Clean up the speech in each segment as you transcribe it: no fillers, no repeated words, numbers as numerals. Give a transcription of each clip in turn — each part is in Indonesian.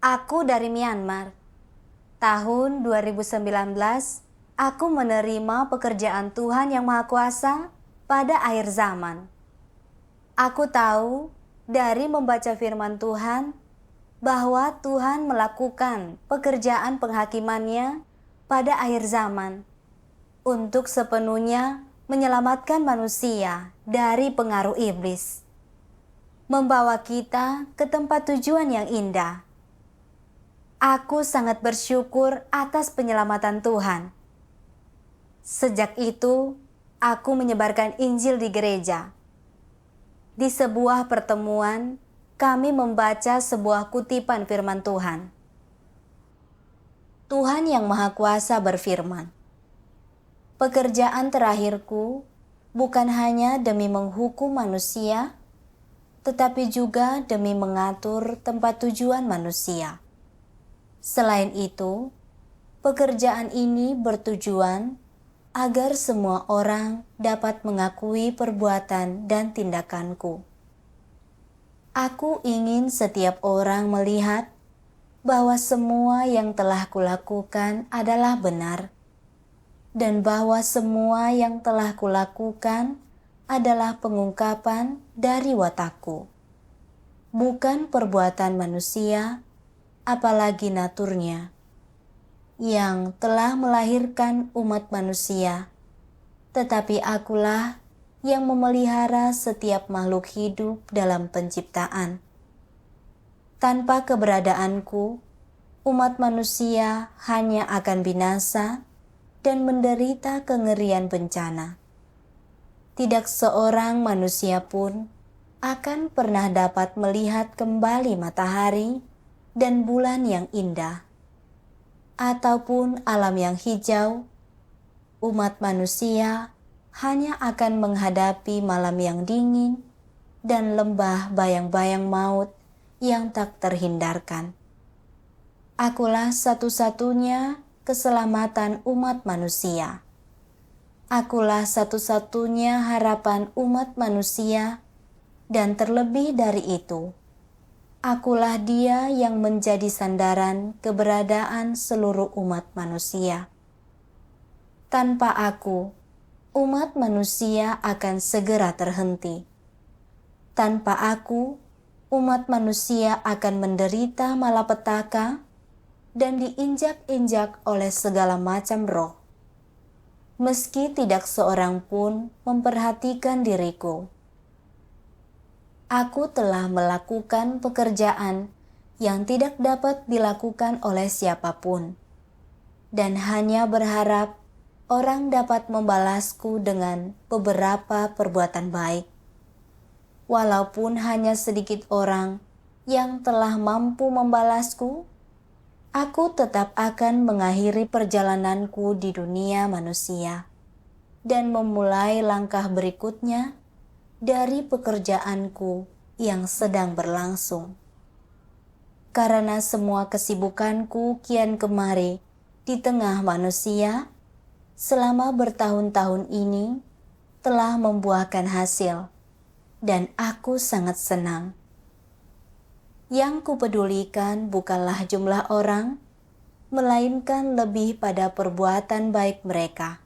Aku dari Myanmar. Tahun 2019, aku menerima pekerjaan Tuhan Yang Maha Kuasa pada akhir zaman. Aku tahu dari membaca firman Tuhan bahwa Tuhan melakukan pekerjaan penghakimannya pada akhir zaman untuk sepenuhnya menyelamatkan manusia dari pengaruh iblis, membawa kita ke tempat tujuan yang indah. Aku sangat bersyukur atas penyelamatan Tuhan. Sejak itu, aku menyebarkan Injil di gereja. Di sebuah pertemuan, kami membaca sebuah kutipan firman Tuhan. Tuhan Yang Maha Kuasa berfirman, "Pekerjaan terakhirku bukan hanya demi menghukum manusia, tetapi juga demi mengatur tempat tujuan manusia. Selain itu, pekerjaan ini bertujuan agar semua orang dapat mengakui perbuatan dan tindakanku. Aku ingin setiap orang melihat bahwa semua yang telah kulakukan adalah benar, dan bahwa semua yang telah kulakukan adalah pengungkapan dari watakku, bukan perbuatan manusia, apalagi naturnya, yang telah melahirkan umat manusia, tetapi akulah yang memelihara setiap makhluk hidup dalam penciptaan. Tanpa keberadaanku, umat manusia hanya akan binasa dan menderita kengerian bencana. Tidak seorang manusia pun akan pernah dapat melihat kembali matahari dan bulan yang indah, ataupun alam yang hijau. Umat manusia hanya akan menghadapi malam yang dingin dan lembah bayang-bayang maut yang tak terhindarkan. Akulah satu-satunya keselamatan umat manusia. Akulah satu-satunya harapan umat manusia, dan terlebih dari itu, akulah Dia yang menjadi sandaran keberadaan seluruh umat manusia. Tanpa aku, umat manusia akan segera terhenti. Tanpa aku, umat manusia akan menderita malapetaka dan diinjak-injak oleh segala macam roh. Meski tidak seorang pun memperhatikan diriku, aku telah melakukan pekerjaan yang tidak dapat dilakukan oleh siapapun, dan hanya berharap orang dapat membalasku dengan beberapa perbuatan baik. Walaupun hanya sedikit orang yang telah mampu membalasku, aku tetap akan mengakhiri perjalananku di dunia manusia dan memulai langkah berikutnya dari pekerjaanku yang sedang berlangsung. Karena semua kesibukanku kian kemari di tengah manusia selama bertahun-tahun ini telah membuahkan hasil, dan aku sangat senang. Yang kupedulikan bukanlah jumlah orang, melainkan lebih pada perbuatan baik mereka.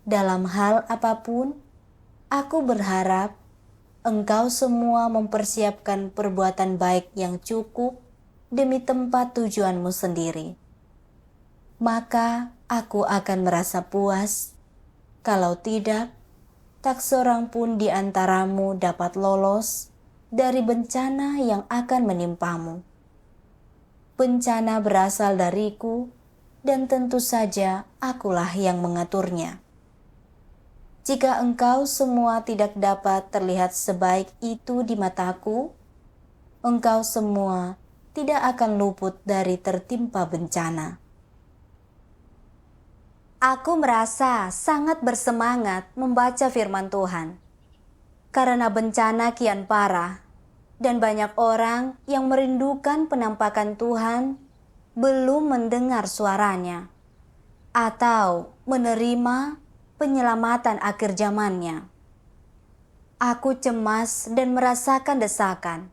Dalam hal apapun, aku berharap engkau semua mempersiapkan perbuatan baik yang cukup demi tempat tujuanmu sendiri. Maka aku akan merasa puas. Kalau tidak, tak seorang pun di antaramu dapat lolos dari bencana yang akan menimpamu. Bencana berasal dariku, dan tentu saja akulah yang mengaturnya. Jika engkau semua tidak dapat terlihat sebaik itu di mataku, engkau semua tidak akan luput dari tertimpa bencana. Aku merasa sangat bersemangat membaca firman Tuhan, karena bencana kian parah, dan banyak orang yang merindukan penampakan Tuhan belum mendengar suaranya, atau menerima penyelamatan akhir zamannya. Aku cemas dan merasakan desakan.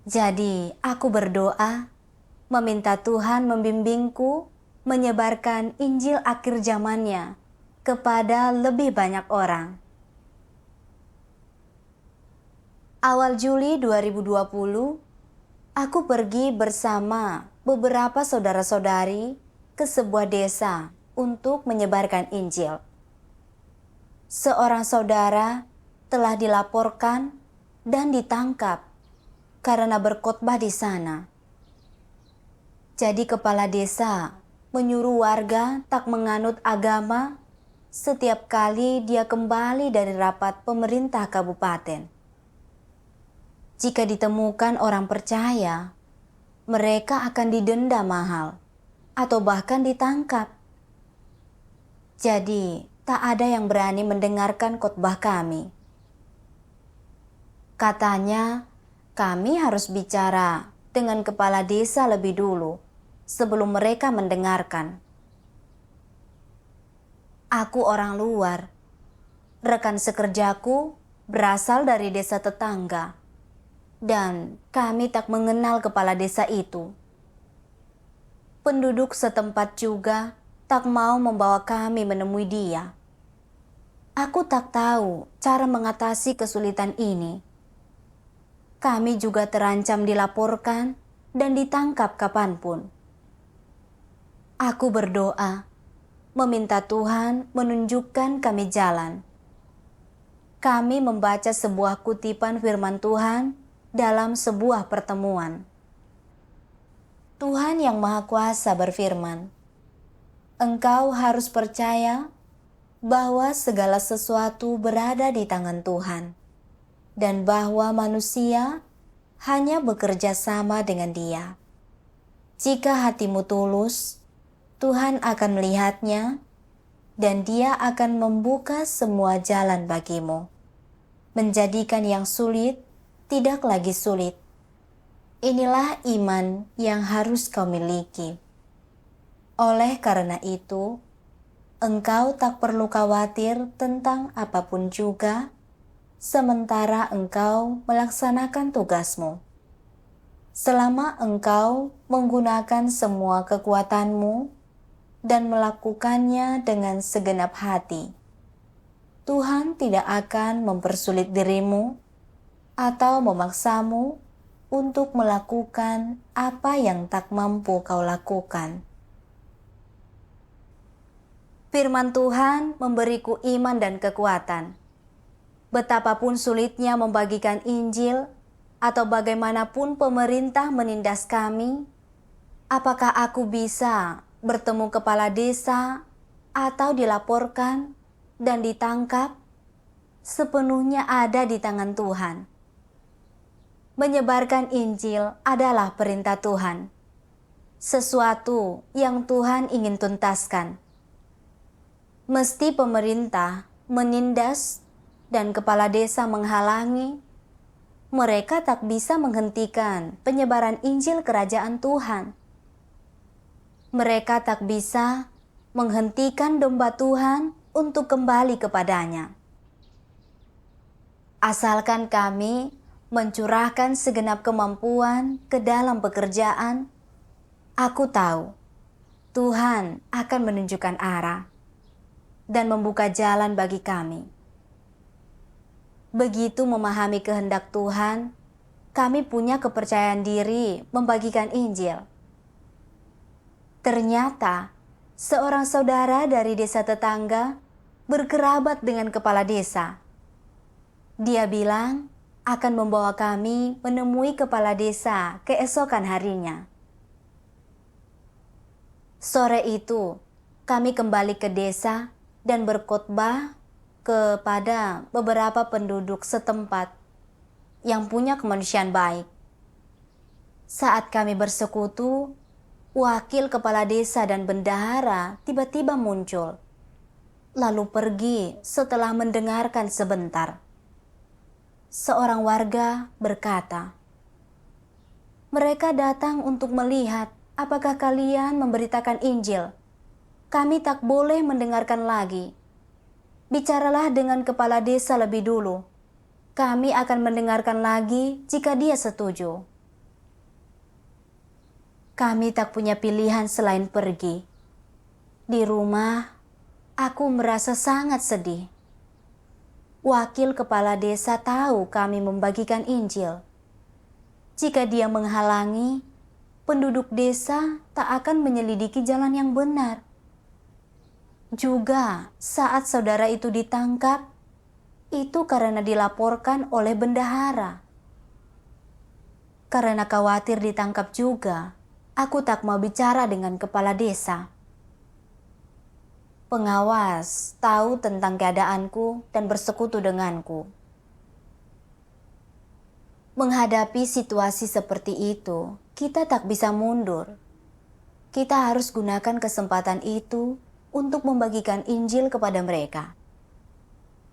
Jadi, aku berdoa, meminta Tuhan membimbingku menyebarkan Injil akhir zamannya kepada lebih banyak orang. Awal Juli 2020, aku pergi bersama beberapa saudara-saudari ke sebuah desa untuk menyebarkan Injil. Seorang saudara telah dilaporkan dan ditangkap karena berkhotbah di sana. Jadi kepala desa menyuruh warga tak menganut agama setiap kali dia kembali dari rapat pemerintah kabupaten. Jika ditemukan orang percaya, mereka akan didenda mahal atau bahkan ditangkap. Jadi, tak ada yang berani mendengarkan khotbah kami. Katanya, kami harus bicara dengan kepala desa lebih dulu sebelum mereka mendengarkan. Aku orang luar. Rekan sekerjaku berasal dari desa tetangga. Dan kami tak mengenal kepala desa itu. Penduduk setempat juga tak mau membawa kami menemui dia. Aku tak tahu cara mengatasi kesulitan ini. Kami juga terancam dilaporkan dan ditangkap kapanpun. Aku berdoa, meminta Tuhan menunjukkan kami jalan. Kami membaca sebuah kutipan firman Tuhan dalam sebuah pertemuan. Tuhan yang Maha Kuasa berfirman, "Engkau harus percaya bahwa segala sesuatu berada di tangan Tuhan, dan bahwa manusia hanya bekerja sama dengan Dia. Jika hatimu tulus, Tuhan akan melihatnya, dan Dia akan membuka semua jalan bagimu, menjadikan yang sulit tidak lagi sulit. Inilah iman yang harus kau miliki. Oleh karena itu, engkau tak perlu khawatir tentang apapun juga, sementara engkau melaksanakan tugasmu. Selama engkau menggunakan semua kekuatanmu dan melakukannya dengan segenap hati, Tuhan tidak akan mempersulit dirimu atau memaksamu untuk melakukan apa yang tak mampu kau lakukan. Firman Tuhan memberiku iman dan kekuatan. Betapapun sulitnya membagikan Injil atau bagaimanapun pemerintah menindas kami, apakah aku bisa bertemu kepala desa atau dilaporkan dan ditangkap? Sepenuhnya ada di tangan Tuhan. Menyebarkan Injil adalah perintah Tuhan, sesuatu yang Tuhan ingin tuntaskan. Mesti pemerintah menindas dan kepala desa menghalangi, mereka tak bisa menghentikan penyebaran Injil kerajaan Tuhan. Mereka tak bisa menghentikan domba Tuhan untuk kembali kepadanya. Asalkan kami mencurahkan segenap kemampuan ke dalam pekerjaan, aku tahu Tuhan akan menunjukkan arah dan membuka jalan bagi kami. Begitu memahami kehendak Tuhan, kami punya kepercayaan diri membagikan Injil. Ternyata, seorang saudara dari desa tetangga berkerabat dengan kepala desa. Dia bilang akan membawa kami menemui kepala desa keesokan harinya. Sore itu, kami kembali ke desa dan berkhotbah kepada beberapa penduduk setempat yang punya kemanusiaan baik. Saat kami bersekutu, wakil kepala desa dan bendahara tiba-tiba muncul, lalu pergi setelah mendengarkan sebentar. Seorang warga berkata, "Mereka datang untuk melihat apakah kalian memberitakan Injil. Kami tak boleh mendengarkan lagi. Bicaralah dengan kepala desa lebih dulu. Kami akan mendengarkan lagi jika dia setuju." Kami tak punya pilihan selain pergi. Di rumah, aku merasa sangat sedih. Wakil kepala desa tahu kami membagikan Injil. Jika dia menghalangi, penduduk desa tak akan menyelidiki jalan yang benar. Juga saat saudara itu ditangkap, itu karena dilaporkan oleh bendahara. Karena khawatir ditangkap juga, aku tak mau bicara dengan kepala desa. Pengawas tahu tentang keadaanku dan bersekutu denganku. Menghadapi situasi seperti itu, kita tak bisa mundur. Kita harus gunakan kesempatan itu untuk membagikan Injil kepada mereka.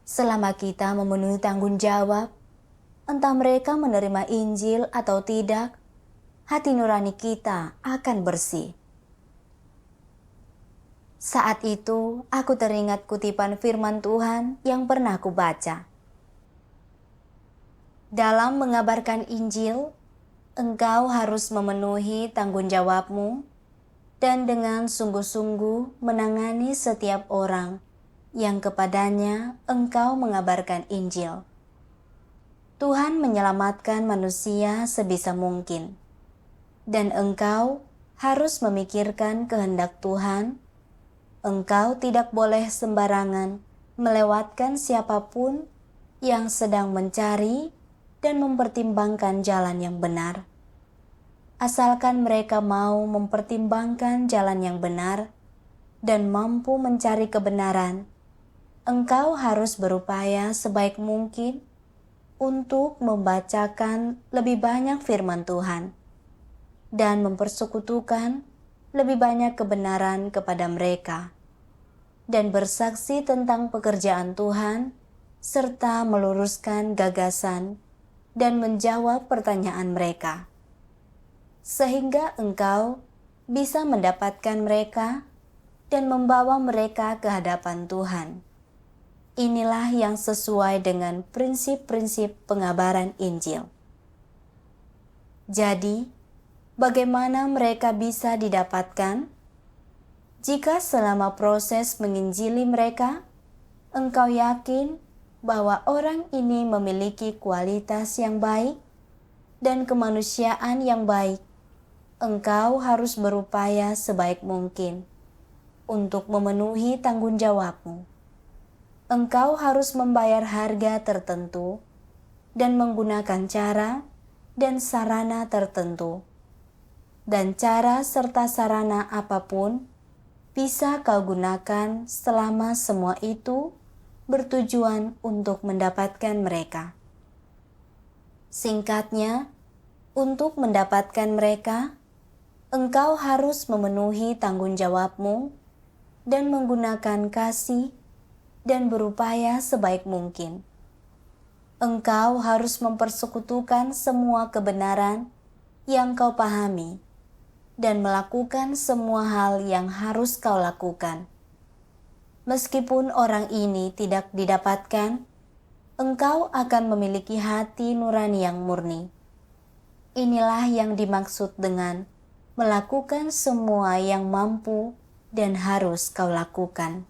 Selama kita memenuhi tanggung jawab, entah mereka menerima Injil atau tidak, hati nurani kita akan bersih. Saat itu, aku teringat kutipan firman Tuhan yang pernah aku baca. Dalam mengabarkan Injil, engkau harus memenuhi tanggung jawabmu dan dengan sungguh-sungguh menangani setiap orang yang kepadanya engkau mengabarkan Injil. Tuhan menyelamatkan manusia sebisa mungkin, dan engkau harus memikirkan kehendak Tuhan. Engkau tidak boleh sembarangan melewatkan siapapun yang sedang mencari dan mempertimbangkan jalan yang benar. Asalkan mereka mau mempertimbangkan jalan yang benar dan mampu mencari kebenaran, engkau harus berupaya sebaik mungkin untuk membacakan lebih banyak firman Tuhan dan mempersekutukan lebih banyak kebenaran kepada mereka, dan bersaksi tentang pekerjaan Tuhan, serta meluruskan gagasan dan menjawab pertanyaan mereka, sehingga engkau bisa mendapatkan mereka dan membawa mereka ke hadapan Tuhan. Inilah yang sesuai dengan prinsip-prinsip pengabaran Injil. Jadi, bagaimana mereka bisa didapatkan? Jika selama proses menginjili mereka, engkau yakin bahwa orang ini memiliki kualitas yang baik dan kemanusiaan yang baik, engkau harus berupaya sebaik mungkin untuk memenuhi tanggung jawabmu. Engkau harus membayar harga tertentu dan menggunakan cara dan sarana tertentu. Dan cara serta sarana apapun bisa kau gunakan selama semua itu bertujuan untuk mendapatkan mereka. Singkatnya, untuk mendapatkan mereka, engkau harus memenuhi tanggung jawabmu dan menggunakan kasih dan berupaya sebaik mungkin. Engkau harus mempersekutukan semua kebenaran yang kau pahami dan melakukan semua hal yang harus kau lakukan. Meskipun orang ini tidak didapatkan, engkau akan memiliki hati nurani yang murni. Inilah yang dimaksud dengan melakukan semua yang mampu dan harus kau lakukan.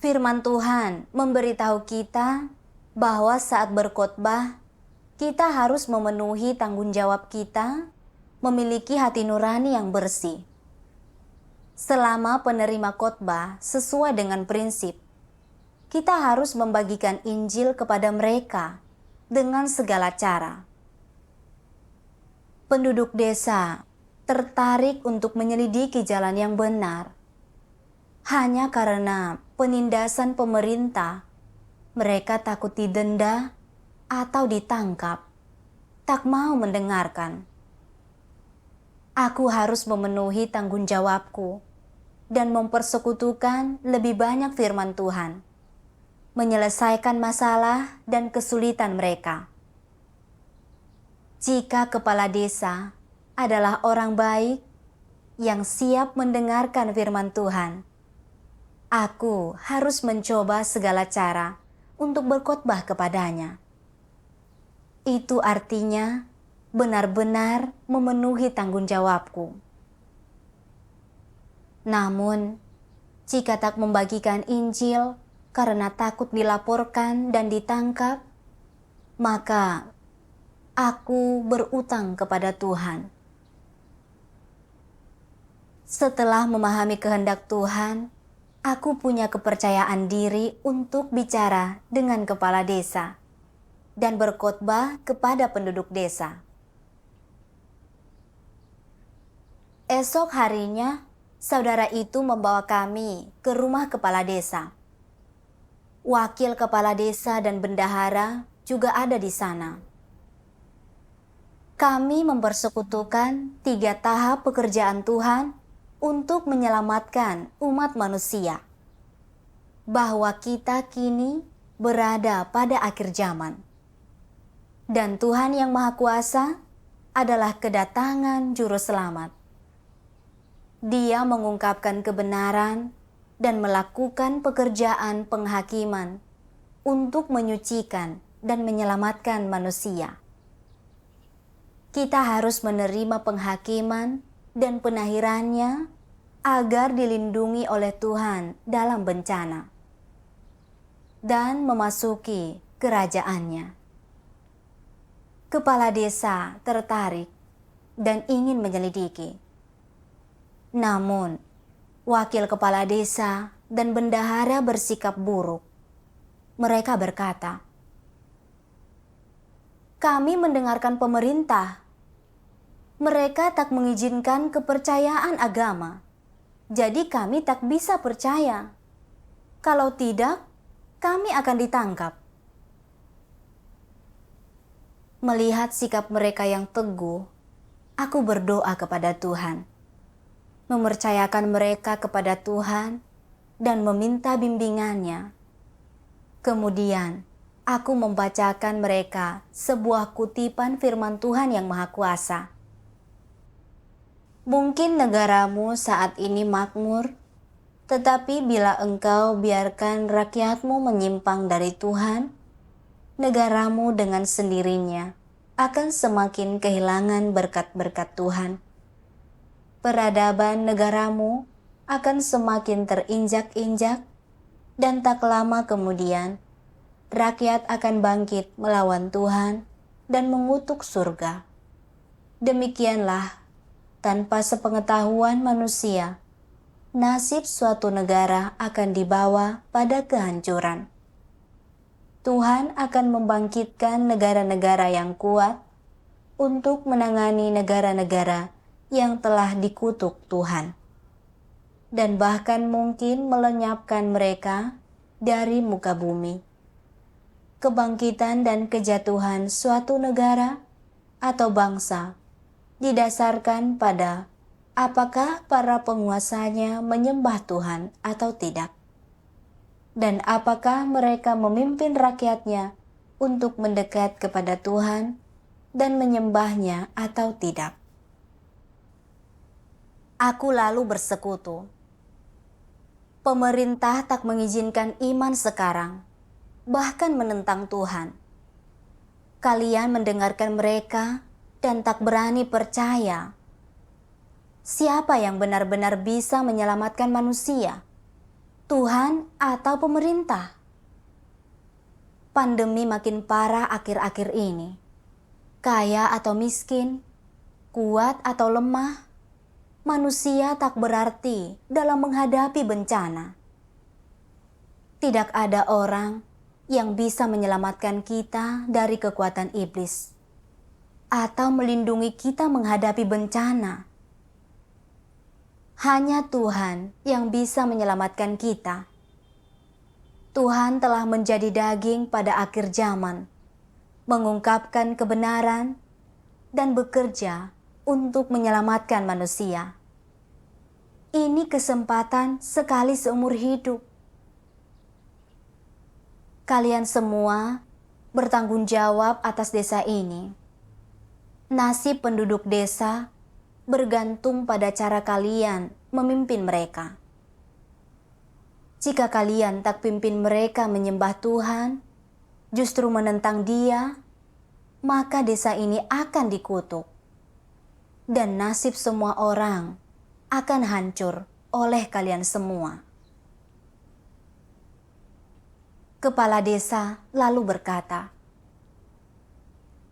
Firman Tuhan memberitahu kita bahwa saat berkhotbah, kita harus memenuhi tanggung jawab kita, memiliki hati nurani yang bersih. Selama penerima khotbah sesuai dengan prinsip, kita harus membagikan Injil kepada mereka dengan segala cara. Penduduk desa tertarik untuk menyelidiki jalan yang benar. Hanya karena penindasan pemerintah, mereka takut didenda atau ditangkap, tak mau mendengarkan. Aku harus memenuhi tanggung jawabku dan mempersekutukan lebih banyak firman Tuhan, menyelesaikan masalah dan kesulitan mereka. Jika kepala desa adalah orang baik yang siap mendengarkan firman Tuhan, aku harus mencoba segala cara untuk berkhotbah kepadanya. Itu artinya benar-benar memenuhi tanggung jawabku. Namun, jika tak membagikan Injil karena takut dilaporkan dan ditangkap, maka aku berutang kepada Tuhan. Setelah memahami kehendak Tuhan, aku punya kepercayaan diri untuk bicara dengan kepala desa dan berkhotbah kepada penduduk desa. Esok harinya, saudara itu membawa kami ke rumah kepala desa. Wakil kepala desa dan bendahara juga ada di sana. Kami mempersekutukan 3 tahap pekerjaan Tuhan untuk menyelamatkan umat manusia. Bahwa kita kini berada pada akhir zaman. Dan Tuhan yang Maha Kuasa adalah kedatangan Juru Selamat. Dia mengungkapkan kebenaran dan melakukan pekerjaan penghakiman untuk menyucikan dan menyelamatkan manusia. Kita harus menerima penghakiman dan penahirannya agar dilindungi oleh Tuhan dalam bencana dan memasuki kerajaannya. Kepala desa tertarik dan ingin menyelidiki. Namun, wakil kepala desa dan bendahara bersikap buruk. Mereka berkata, "Kami mendengarkan pemerintah. Mereka tak mengizinkan kepercayaan agama. Jadi kami tak bisa percaya. Kalau tidak, kami akan ditangkap." Melihat sikap mereka yang teguh, aku berdoa kepada Tuhan, mempercayakan mereka kepada Tuhan dan meminta bimbingannya. Kemudian, aku membacakan mereka sebuah kutipan firman Tuhan yang Maha Kuasa. Mungkin negaramu saat ini makmur, tetapi bila engkau biarkan rakyatmu menyimpang dari Tuhan, negaramu dengan sendirinya akan semakin kehilangan berkat-berkat Tuhan. Peradaban negaramu akan semakin terinjak-injak, dan tak lama kemudian rakyat akan bangkit melawan Tuhan dan mengutuk surga. Demikianlah, tanpa sepengetahuan manusia, nasib suatu negara akan dibawa pada kehancuran. Tuhan akan membangkitkan negara-negara yang kuat untuk menangani negara-negara yang telah dikutuk Tuhan, dan bahkan mungkin melenyapkan mereka dari muka bumi. Kebangkitan dan kejatuhan suatu negara atau bangsa didasarkan pada apakah para penguasanya menyembah Tuhan atau tidak, dan apakah mereka memimpin rakyatnya untuk mendekat kepada Tuhan dan menyembahnya atau tidak. Aku lalu bersekutu. Pemerintah tak mengizinkan iman sekarang, bahkan menentang Tuhan. Kalian mendengarkan mereka dan tak berani percaya. Siapa yang benar-benar bisa menyelamatkan manusia? Tuhan atau pemerintah? Pandemi makin parah akhir-akhir ini. Kaya atau miskin, kuat atau lemah, manusia tak berarti dalam menghadapi bencana. Tidak ada orang yang bisa menyelamatkan kita dari kekuatan iblis atau melindungi kita menghadapi bencana. Hanya Tuhan yang bisa menyelamatkan kita. Tuhan telah menjadi daging pada akhir zaman, mengungkapkan kebenaran dan bekerja untuk menyelamatkan manusia. Ini kesempatan sekali seumur hidup. Kalian semua bertanggung jawab atas desa ini. Nasib penduduk desa bergantung pada cara kalian memimpin mereka. Jika kalian tak pimpin mereka menyembah Tuhan, justru menentang Dia, maka desa ini akan dikutuk. Dan nasib semua orang akan hancur oleh kalian semua. Kepala desa lalu berkata,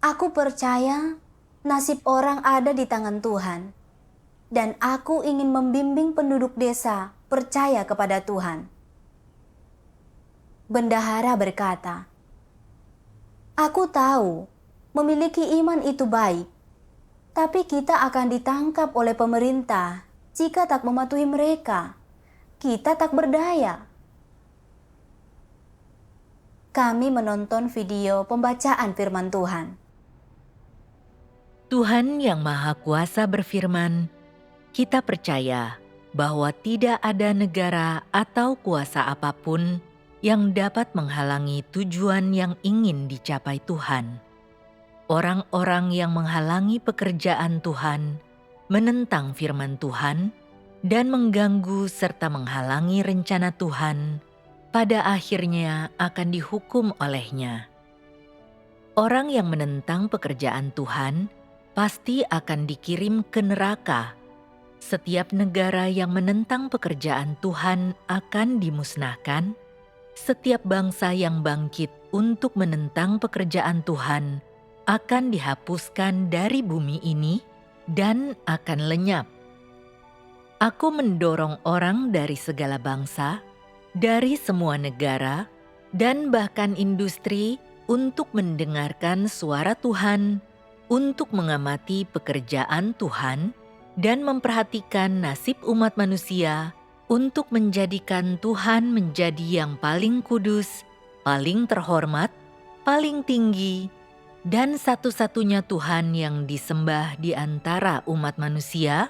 "Aku percaya nasib orang ada di tangan Tuhan, dan aku ingin membimbing penduduk desa percaya kepada Tuhan." Bendahara berkata, "Aku tahu memiliki iman itu baik, tapi kita akan ditangkap oleh pemerintah jika tak mematuhi mereka. Kita tak berdaya." Kami menonton video pembacaan firman Tuhan. Tuhan Yang Maha Kuasa berfirman, kita percaya bahwa tidak ada negara atau kuasa apapun yang dapat menghalangi tujuan yang ingin dicapai Tuhan. Orang-orang yang menghalangi pekerjaan Tuhan, menentang firman Tuhan, dan mengganggu serta menghalangi rencana Tuhan, pada akhirnya akan dihukum olehnya. Orang yang menentang pekerjaan Tuhan pasti akan dikirim ke neraka. Setiap negara yang menentang pekerjaan Tuhan akan dimusnahkan. Setiap bangsa yang bangkit untuk menentang pekerjaan Tuhan akan dihapuskan dari bumi ini dan akan lenyap. Aku mendorong orang dari segala bangsa, dari semua negara, dan bahkan industri untuk mendengarkan suara Tuhan, untuk mengamati pekerjaan Tuhan, dan memperhatikan nasib umat manusia, untuk menjadikan Tuhan menjadi yang paling kudus, paling terhormat, paling tinggi, dan satu-satunya Tuhan yang disembah di antara umat manusia,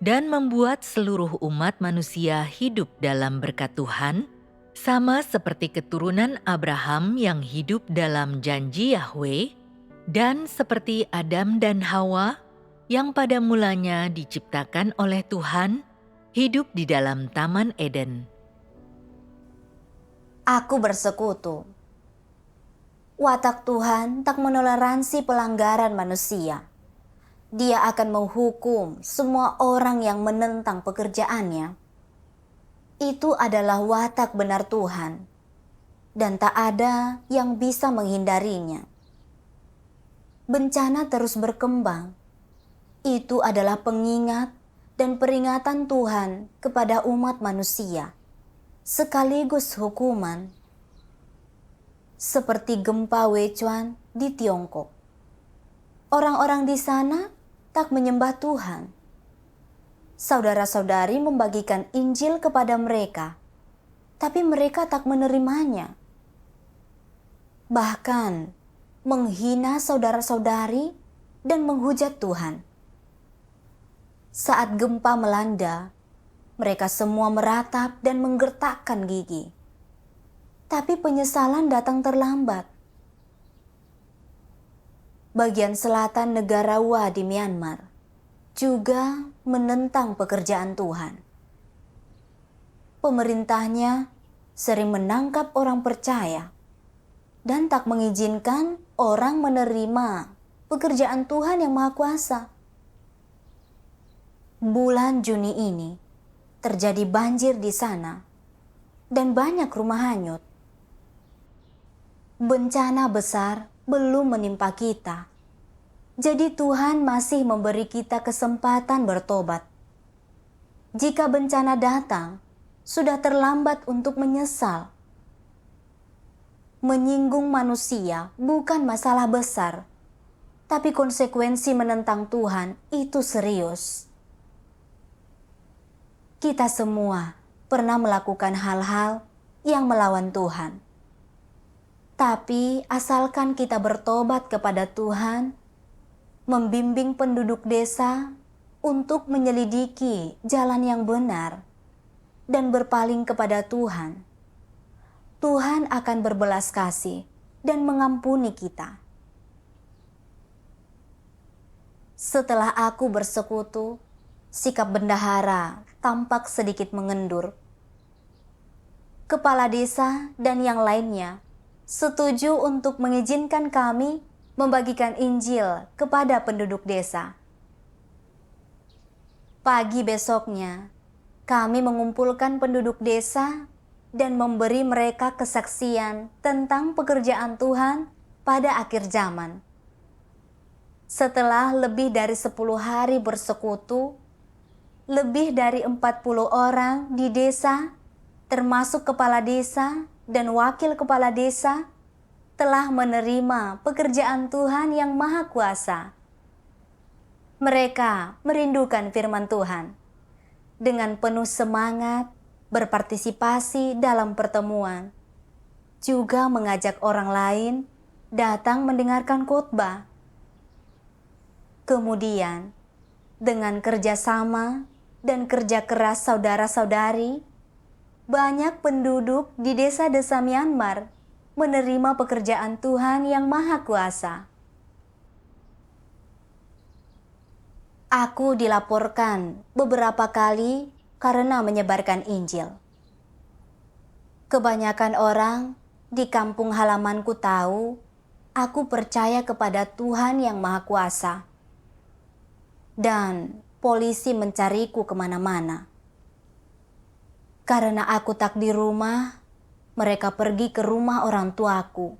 dan membuat seluruh umat manusia hidup dalam berkat Tuhan, sama seperti keturunan Abraham yang hidup dalam janji Yahweh, dan seperti Adam dan Hawa yang pada mulanya diciptakan oleh Tuhan, hidup di dalam Taman Eden. Aku bersekutu. Watak Tuhan tak menoleransi pelanggaran manusia. Dia akan menghukum semua orang yang menentang pekerjaannya. Itu adalah watak benar Tuhan, dan tak ada yang bisa menghindarinya. Bencana terus berkembang. Itu adalah pengingat dan peringatan Tuhan kepada umat manusia, sekaligus hukuman. Seperti gempa Wechuan di Tiongkok. Orang-orang di sana tak menyembah Tuhan. Saudara-saudari membagikan Injil kepada mereka, tapi mereka tak menerimanya. Bahkan menghina saudara-saudari dan menghujat Tuhan. Saat gempa melanda, mereka semua meratap dan menggertakkan gigi. Tapi penyesalan datang terlambat. Bagian selatan negara Wa di Myanmar juga menentang pekerjaan Tuhan. Pemerintahnya sering menangkap orang percaya dan tak mengizinkan orang menerima pekerjaan Tuhan yang Maha Kuasa. Bulan Juni ini terjadi banjir di sana dan banyak rumah hanyut. Bencana besar belum menimpa kita. Jadi Tuhan masih memberi kita kesempatan bertobat. Jika bencana datang, sudah terlambat untuk menyesal. Menyinggung manusia bukan masalah besar, tapi konsekuensi menentang Tuhan itu serius. Kita semua pernah melakukan hal-hal yang melawan Tuhan. Tapi asalkan kita bertobat kepada Tuhan, membimbing penduduk desa untuk menyelidiki jalan yang benar, dan berpaling kepada Tuhan, Tuhan akan berbelas kasih dan mengampuni kita. Setelah aku bersekutu, sikap bendahara tampak sedikit mengendur. Kepala desa dan yang lainnya setuju untuk mengizinkan kami membagikan Injil kepada penduduk desa. Pagi besoknya, kami mengumpulkan penduduk desa dan memberi mereka kesaksian tentang pekerjaan Tuhan pada akhir zaman. Setelah lebih dari 10 hari bersekutu, lebih dari 40 orang di desa, termasuk kepala desa dan wakil kepala desa, telah menerima pekerjaan Tuhan yang Maha Kuasa. Mereka merindukan firman Tuhan. Dengan penuh semangat, berpartisipasi dalam pertemuan. Juga mengajak orang lain datang mendengarkan khotbah. Kemudian, dengan kerjasama dan kerja keras saudara-saudari, banyak penduduk di desa-desa Myanmar menerima pekerjaan Tuhan yang Maha Kuasa. Aku dilaporkan beberapa kali karena menyebarkan Injil. Kebanyakan orang di kampung halamanku tahu aku percaya kepada Tuhan yang Maha Kuasa. Dan polisi mencariku kemana-mana. Karena aku tak di rumah, mereka pergi ke rumah orang tuaku.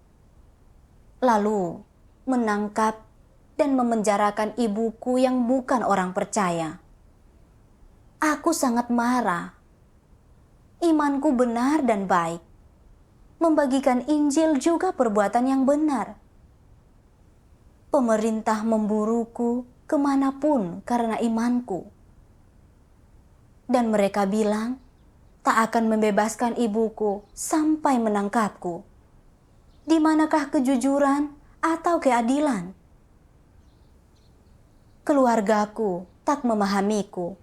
Lalu menangkap dan memenjarakan ibuku yang bukan orang percaya. Aku sangat marah. Imanku benar dan baik. Membagikan Injil juga perbuatan yang benar. Pemerintah memburuku kemanapun karena imanku. Dan mereka bilang, tak akan membebaskan ibuku sampai menangkapku. Di manakah kejujuran atau keadilan? Keluargaku tak memahamiku.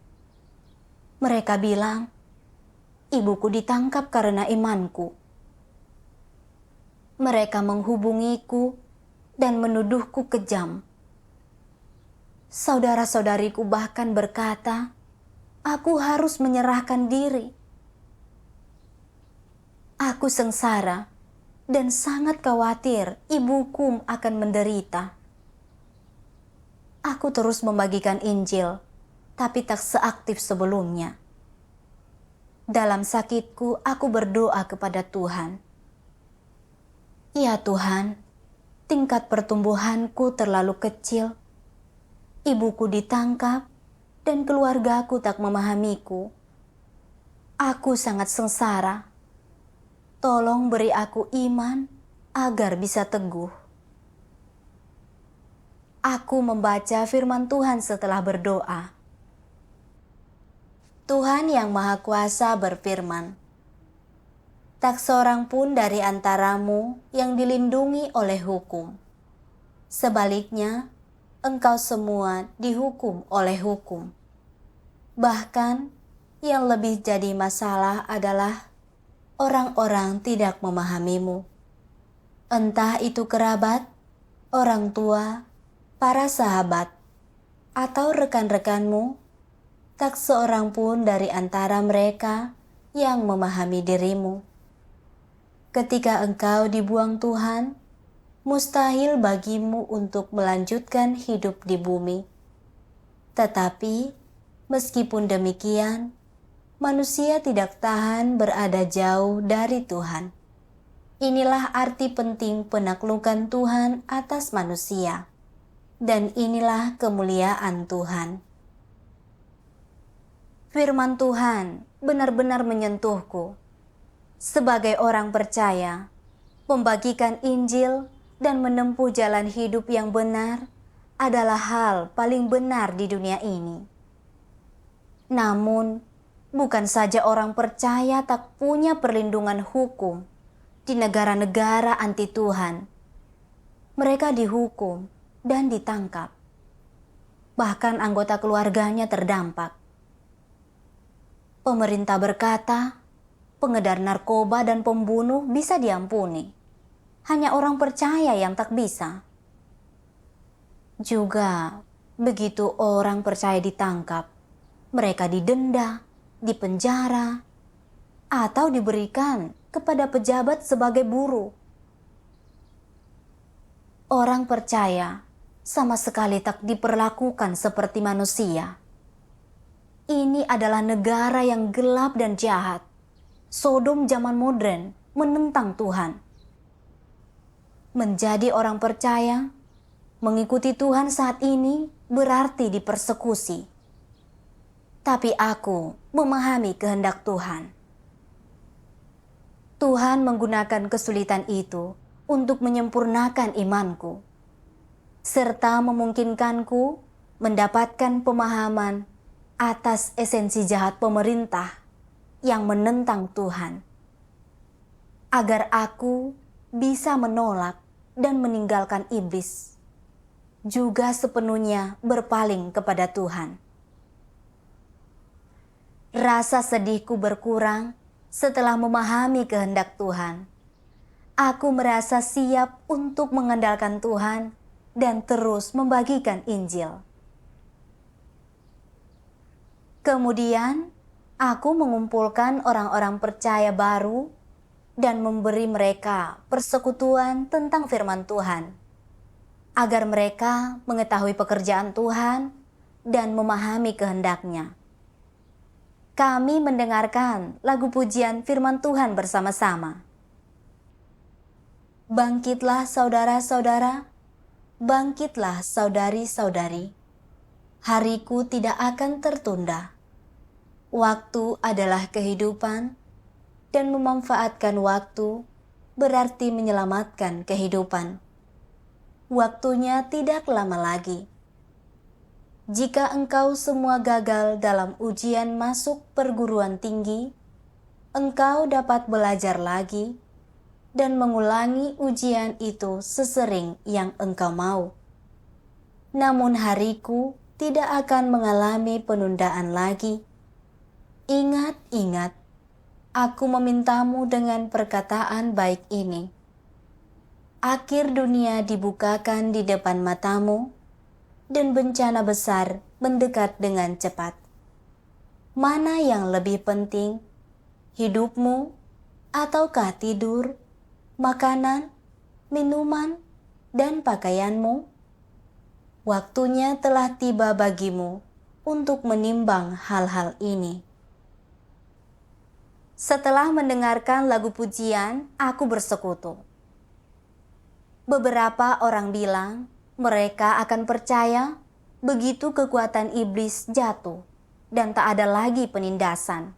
Mereka bilang, ibuku ditangkap karena imanku. Mereka menghubungiku dan menuduhku kejam. Saudara-saudariku bahkan berkata, aku harus menyerahkan diri. Aku sengsara dan sangat khawatir ibuku akan menderita. Aku terus membagikan Injil, tapi tak seaktif sebelumnya. Dalam sakitku, aku berdoa kepada Tuhan. Ya Tuhan, tingkat pertumbuhanku terlalu kecil. Ibuku ditangkap dan keluargaku tak memahamiku. Aku sangat sengsara. Tolong beri aku iman agar bisa teguh. Aku membaca firman Tuhan setelah berdoa. Tuhan yang Maha Kuasa berfirman, tak seorang pun dari antaramu yang dilindungi oleh hukum. Sebaliknya, engkau semua dihukum oleh hukum. Bahkan, yang lebih jadi masalah adalah orang-orang tidak memahamimu. Entah itu kerabat, orang tua, para sahabat, atau rekan-rekanmu, tak seorang pun dari antara mereka yang memahami dirimu. Ketika engkau dibuang Tuhan, mustahil bagimu untuk melanjutkan hidup di bumi. Tetapi, meskipun demikian, manusia tidak tahan berada jauh dari Tuhan. Inilah arti penting penaklukan Tuhan atas manusia. Dan inilah kemuliaan Tuhan. Firman Tuhan benar-benar menyentuhku. Sebagai orang percaya, membagikan Injil dan menempuh jalan hidup yang benar adalah hal paling benar di dunia ini. Namun, bukan saja orang percaya tak punya perlindungan hukum di negara-negara anti Tuhan. Mereka dihukum dan ditangkap. Bahkan anggota keluarganya terdampak. Pemerintah berkata, pengedar narkoba dan pembunuh bisa diampuni. Hanya orang percaya yang tak bisa. Juga begitu orang percaya ditangkap, mereka didenda, dipenjara, atau diberikan kepada pejabat sebagai buruh. Orang percaya sama sekali tak diperlakukan seperti manusia. Ini adalah negara yang gelap dan jahat. Sodom zaman modern menentang Tuhan. Menjadi orang percaya, mengikuti Tuhan saat ini berarti dipersekusi. Tapi aku memahami kehendak Tuhan. Tuhan menggunakan kesulitan itu untuk menyempurnakan imanku, serta memungkinkanku mendapatkan pemahaman atas esensi jahat pemerintah yang menentang Tuhan, agar aku bisa menolak dan meninggalkan iblis, juga sepenuhnya berpaling kepada Tuhan. Rasa sedihku berkurang setelah memahami kehendak Tuhan. Aku merasa siap untuk mengandalkan Tuhan dan terus membagikan Injil. Kemudian, aku mengumpulkan orang-orang percaya baru dan memberi mereka persekutuan tentang firman Tuhan, agar mereka mengetahui pekerjaan Tuhan dan memahami kehendak-Nya. Kami mendengarkan lagu pujian firman Tuhan bersama-sama. Bangkitlah saudara-saudara, bangkitlah saudari-saudari. Hariku tidak akan tertunda. Waktu adalah kehidupan, dan memanfaatkan waktu berarti menyelamatkan kehidupan. Waktunya tidak lama lagi. Jika engkau semua gagal dalam ujian masuk perguruan tinggi, engkau dapat belajar lagi dan mengulangi ujian itu sesering yang engkau mau. Namun hariku tidak akan mengalami penundaan lagi. Ingat, aku memintamu dengan perkataan baik ini. Akhir dunia dibukakan di depan matamu, dan bencana besar mendekat dengan cepat. Mana yang lebih penting, hidupmu, ataukah tidur, makanan, minuman, dan pakaianmu? Waktunya telah tiba bagimu untuk menimbang hal-hal ini. Setelah mendengarkan lagu pujian, aku bersekutu. Beberapa orang bilang mereka akan percaya begitu kekuatan iblis jatuh dan tak ada lagi penindasan.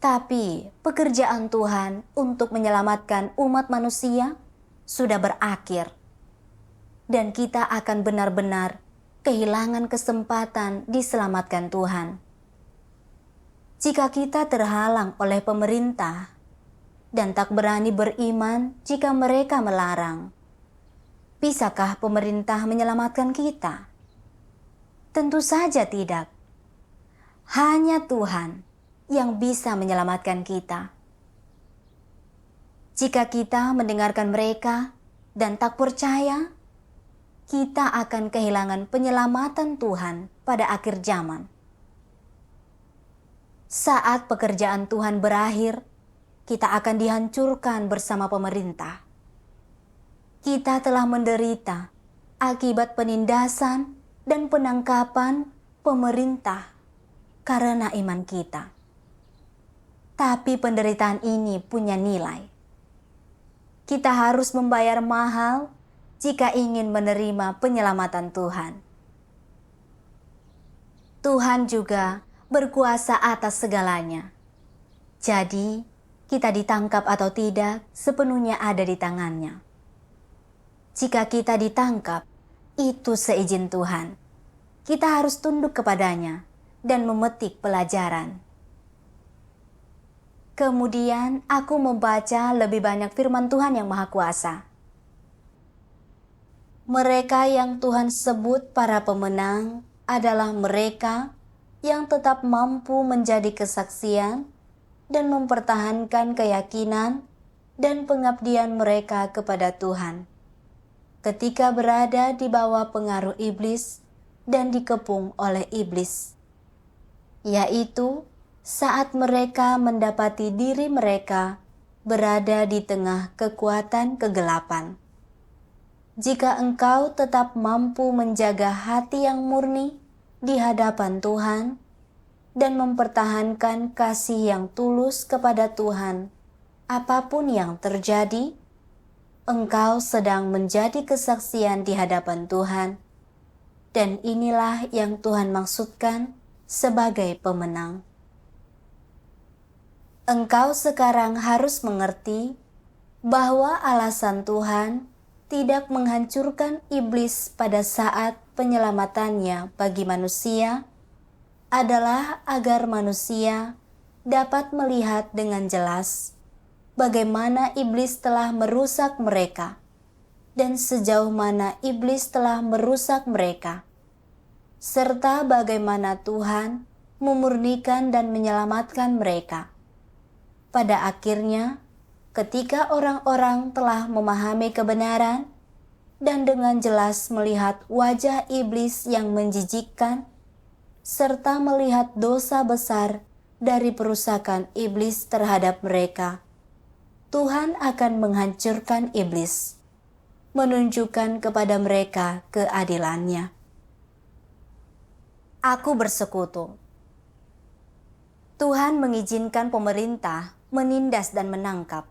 Tapi pekerjaan Tuhan untuk menyelamatkan umat manusia sudah berakhir, dan kita akan benar-benar kehilangan kesempatan diselamatkan Tuhan. Jika kita terhalang oleh pemerintah dan tak berani beriman jika mereka melarang, bisakah pemerintah menyelamatkan kita? Tentu saja tidak. Hanya Tuhan yang bisa menyelamatkan kita. Jika kita mendengarkan mereka dan tak percaya, kita akan kehilangan penyelamatan Tuhan pada akhir zaman. Saat pekerjaan Tuhan berakhir, kita akan dihancurkan bersama pemerintah. Kita telah menderita akibat penindasan dan penangkapan pemerintah karena iman kita. Tapi penderitaan ini punya nilai. Kita harus membayar mahal jika ingin menerima penyelamatan Tuhan. Tuhan juga berkuasa atas segalanya. Jadi, kita ditangkap atau tidak sepenuhnya ada di tangan-Nya. Jika kita ditangkap, itu seizin Tuhan. Kita harus tunduk kepadanya dan memetik pelajaran. Kemudian aku membaca lebih banyak firman Tuhan yang Maha Kuasa. Mereka yang Tuhan sebut para pemenang adalah mereka yang tetap mampu menjadi kesaksian dan mempertahankan keyakinan dan pengabdian mereka kepada Tuhan ketika berada di bawah pengaruh iblis dan dikepung oleh iblis, yaitu saat mereka mendapati diri mereka berada di tengah kekuatan kegelapan. jika engkau tetap mampu menjaga hati yang murni di hadapan Tuhan dan mempertahankan kasih yang tulus kepada Tuhan, apapun yang terjadi, engkau sedang menjadi kesaksian di hadapan Tuhan, dan inilah yang Tuhan maksudkan sebagai pemenang. Engkau sekarang harus mengerti bahwa alasan Tuhan tidak menghancurkan iblis pada saat penyelamatannya bagi manusia adalah agar manusia dapat melihat dengan jelas bagaimana iblis telah merusak mereka dan sejauh mana iblis telah merusak mereka, serta bagaimana Tuhan memurnikan dan menyelamatkan mereka. Pada akhirnya, ketika orang-orang telah memahami kebenaran dan dengan jelas melihat wajah iblis yang menjijikkan, serta melihat dosa besar dari perusakan iblis terhadap mereka, Tuhan akan menghancurkan iblis, menunjukkan kepada mereka keadilannya. Aku bersekutu. Tuhan mengizinkan pemerintah menindas dan menangkap.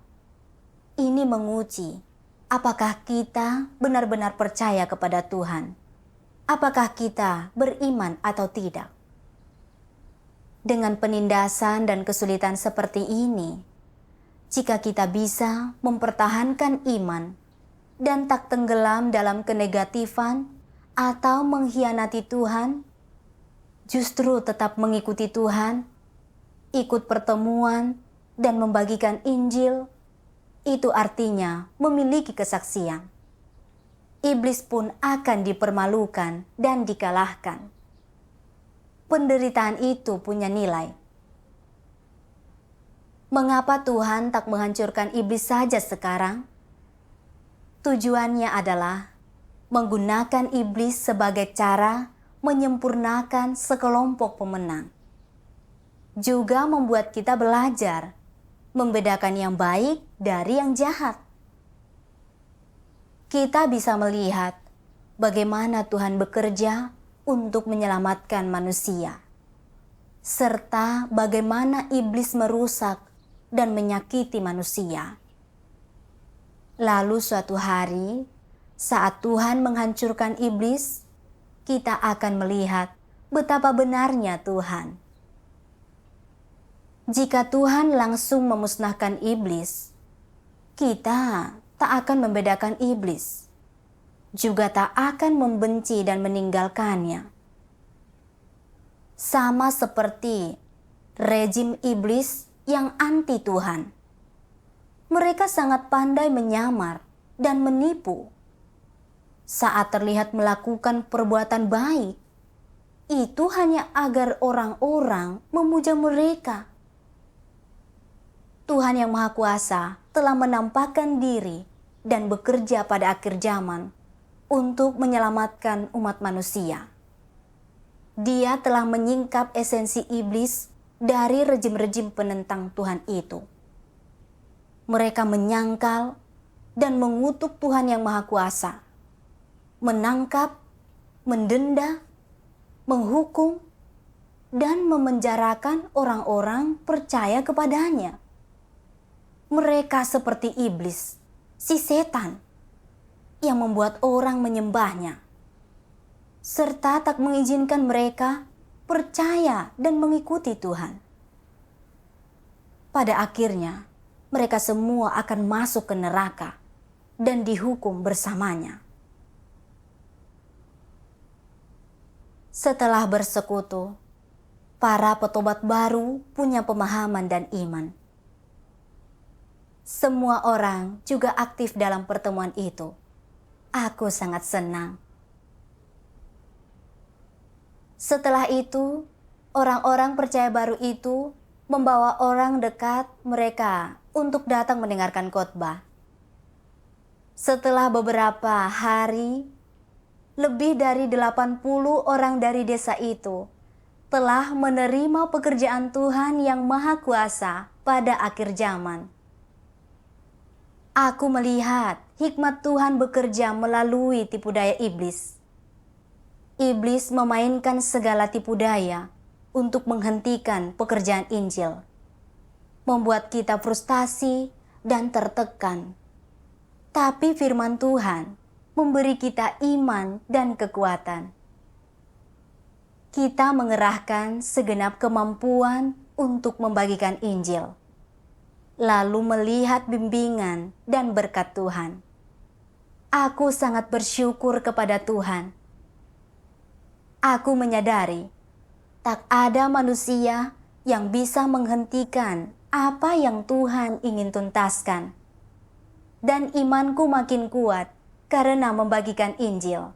Ini menguji apakah kita benar-benar percaya kepada Tuhan. Apakah kita beriman atau tidak? Dengan penindasan dan kesulitan seperti ini, jika kita bisa mempertahankan iman dan tak tenggelam dalam kenegatifan atau mengkhianati Tuhan, justru tetap mengikuti Tuhan, ikut pertemuan, dan membagikan Injil, itu artinya memiliki kesaksian. Iblis pun akan dipermalukan dan dikalahkan. Penderitaan itu punya nilai. Mengapa Tuhan tak menghancurkan iblis saja sekarang? Tujuannya adalah menggunakan iblis sebagai cara menyempurnakan sekelompok pemenang. Juga membuat kita belajar membedakan yang baik dari yang jahat. Kita bisa melihat bagaimana Tuhan bekerja untuk menyelamatkan manusia, serta bagaimana iblis merusak dan menyakiti manusia. Lalu suatu hari, saat Tuhan menghancurkan iblis, kita akan melihat betapa benarnya Tuhan. Jika Tuhan langsung memusnahkan iblis, kita tak akan membedakan iblis, juga tak akan membenci dan meninggalkannya. Sama seperti rejim iblis yang anti Tuhan. Mereka sangat pandai menyamar dan menipu. Saat terlihat melakukan perbuatan baik, itu hanya agar orang-orang memuja mereka. Tuhan yang Maha Kuasa telah menampakkan diri dan bekerja pada akhir zaman untuk menyelamatkan umat manusia. Dia telah menyingkap esensi iblis dari rejim-rejim penentang Tuhan itu. Mereka menyangkal dan mengutuk Tuhan yang Maha Kuasa, menangkap, mendenda, menghukum, dan memenjarakan orang-orang percaya kepadanya. Mereka seperti iblis, si setan, yang membuat orang menyembahnya, serta tak mengizinkan mereka percaya dan mengikuti Tuhan. Pada akhirnya, mereka semua akan masuk ke neraka dan dihukum bersamanya. Setelah bersekutu, para petobat baru punya pemahaman dan iman. Semua orang juga aktif dalam pertemuan itu. Aku sangat senang. Setelah itu, orang-orang percaya baru itu membawa orang dekat mereka untuk datang mendengarkan khotbah. Setelah beberapa hari, lebih dari 80 orang dari desa itu telah menerima pekerjaan Tuhan yang Maha Kuasa pada akhir zaman. Aku melihat hikmat Tuhan bekerja melalui tipu daya iblis. Iblis memainkan segala tipu daya untuk menghentikan pekerjaan Injil, membuat kita frustasi dan tertekan. Tapi firman Tuhan memberi kita iman dan kekuatan. Kita mengerahkan segenap kemampuan untuk membagikan Injil, lalu melihat bimbingan dan berkat Tuhan. Aku sangat bersyukur kepada Tuhan. Aku menyadari tak ada manusia yang bisa menghentikan apa yang Tuhan ingin tuntaskan. Dan imanku makin kuat karena membagikan Injil.